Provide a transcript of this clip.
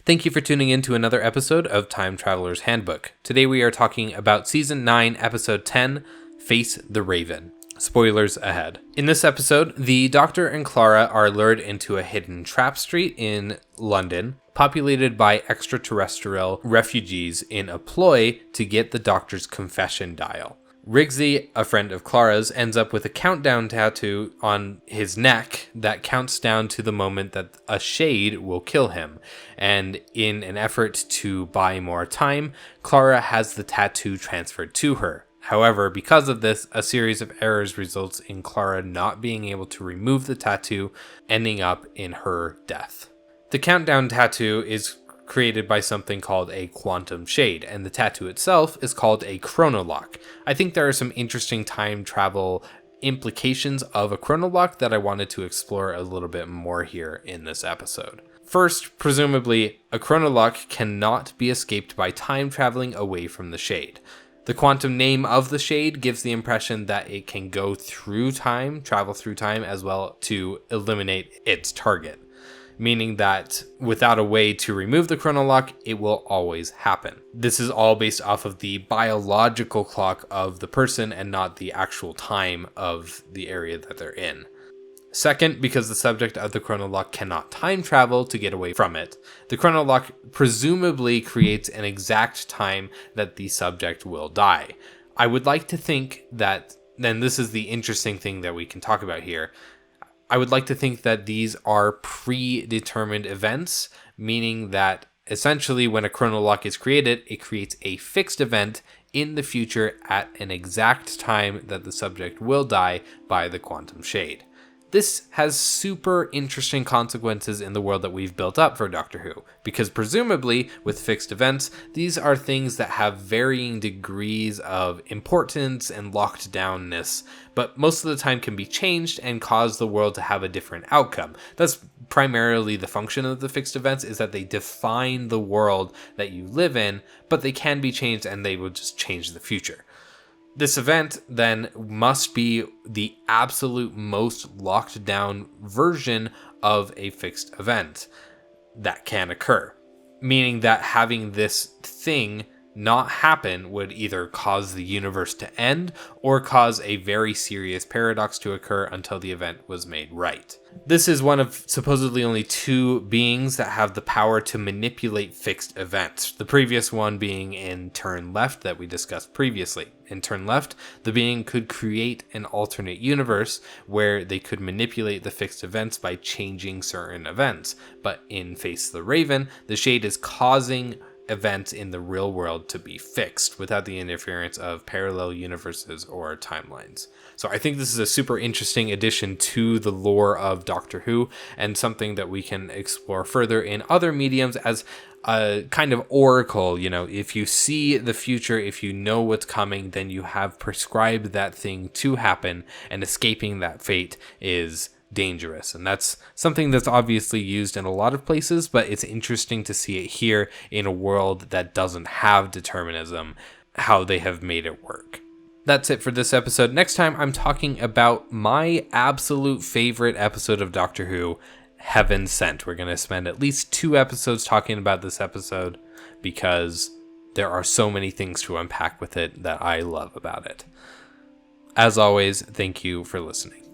Thank you for tuning in to another episode of Time Traveler's Handbook. Today we are talking about Season 9, Episode 10, Face the Raven. Spoilers ahead. In this episode, the Doctor and Clara are lured into a hidden trap street in London, populated by extraterrestrial refugees in a ploy to get the Doctor's confession dial. Rigsy, a friend of Clara's, ends up with a countdown tattoo on his neck that counts down to the moment that a shade will kill him. And in an effort to buy more time, Clara has the tattoo transferred to her. However, because of this, a series of errors results in Clara not being able to remove the tattoo, ending up in her death. The countdown tattoo is created by something called a quantum shade, and the tattoo itself is called a chronolock. I think there are some interesting time travel implications of a chronolock that I wanted to explore a little bit more here in this episode. First, presumably, a chronolock cannot be escaped by time traveling away from the shade. The quantum name of the shade gives the impression that it can go through time, travel through time, as well to eliminate its target. Meaning that without a way to remove the chronolock, it will always happen. This is all based off of the biological clock of the person and not the actual time of the area that they're in. Second, because the subject of the chronolock cannot time travel to get away from it, the chronolock presumably creates an exact time that the subject will die. I would like to think that, and this is the interesting thing that we can talk about here, I would like to think that these are predetermined events, meaning that essentially when a chronolock is created, it creates a fixed event in the future at an exact time that the subject will die by the quantum shade. This has super interesting consequences in the world that we've built up for Doctor Who, because presumably, with fixed events, these are things that have varying degrees of importance and locked downness, but most of the time can be changed and cause the world to have a different outcome. That's primarily the function of the fixed events, is that they define the world that you live in, but they can be changed and they will just change the future. This event then must be the absolute most locked down version of a fixed event that can occur. Meaning that having this thing not happen would either cause the universe to end or cause a very serious paradox to occur until the event was made right. This is one of supposedly only two beings that have the power to manipulate fixed events. The previous one being in Turn Left that we discussed previously. In Turn Left, the being could create an alternate universe where they could manipulate the fixed events by changing certain events. But in Face the Raven, the shade is causing events in the real world to be fixed without the interference of parallel universes or timelines. So I think this is a super interesting addition to the lore of Doctor Who, and something that we can explore further in other mediums as a kind of oracle. You know, if you see the future, if you know what's coming, then you have prescribed that thing to happen, and escaping that fate is dangerous. And that's something that's obviously used in a lot of places, but it's interesting to see it here in a world that doesn't have determinism, how they have made it work. That's it for this episode. Next time I'm talking about my absolute favorite episode of Doctor Who, Heaven Sent. We're going to spend at least 2 episodes talking about this episode because there are so many things to unpack with it that I love about it. As always, thank you for listening.